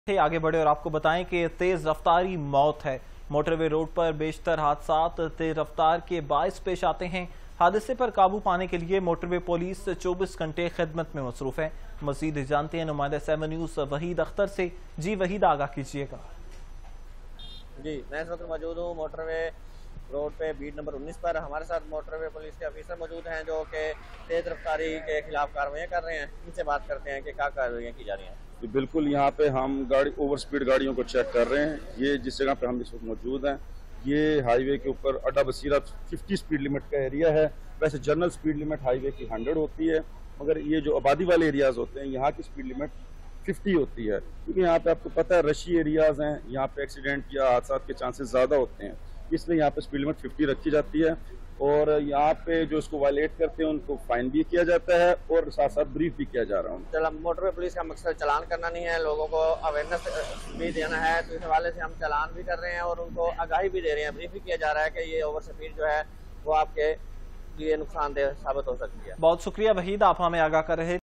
आगे बढ़े और आपको बताएं कि तेज रफ्तारी मौत है। मोटरवे रोड पर बेशतर हादसात तेज रफ्तार के बायस पेश आते हैं। हादसे पर काबू पाने के लिए मोटरवे पुलिस 24 घंटे खिदमत में मसरूफ है। मजीद जानते हैं नुमाइंदा 7 न्यूज़ वहीद अख्तर से। जी वहीद, आगाह कीजिएगा। जी, मैं इस वक्त मौजूद हूँ मोटरवे रोड पे बीट नंबर 19 पर। हमारे साथ मोटरवे पुलिस के अफसर मौजूद हैं जो कि तेज रफ्तारी के खिलाफ कार्रवाई कर रहे हैं। इनसे बात करते हैं कि क्या कार्रवाई की जा रही हैं। बिल्कुल, यहाँ पे हम गाड़ी ओवर स्पीड गाड़ियों को चेक कर रहे हैं। ये जिस जगह पे हम इस वक्त मौजूद हैं, ये हाईवे के ऊपर अड्डा बसीरा 50 स्पीड लिमिट का एरिया है। वैसे जनरल स्पीड लिमिट हाईवे की 100 होती है, मगर ये जो आबादी वाले एरियाज होते हैं यहाँ की स्पीड लिमिट 50 होती है, क्योंकि यहाँ पे आपको पता है रशी एरियाज हैं, यहाँ पे एक्सीडेंट या हादसा के चांसेस ज़्यादा होते हैं, इसलिए यहाँ पे स्पीड लिमिट 50 रखी जाती है। और यहाँ पे जो इसको वायलेट करते हैं उनको फाइन भी किया जाता है और साथ साथ ब्रीफ भी किया जा रहा है। मोटरवे पुलिस का मकसद चालान करना नहीं है, लोगों को अवेयरनेस भी देना है, तो इस हवाले से हम चालान भी कर रहे हैं और उनको आगाही भी दे रहे हैं, ब्रीफ भी किया जा रहा है कि ये ओवर स्पीड जो है वो आपके लिए नुकसानदेह साबित हो सकती है। बहुत शुक्रिया वहीद, आप हमें आगाह कर रहे हैं।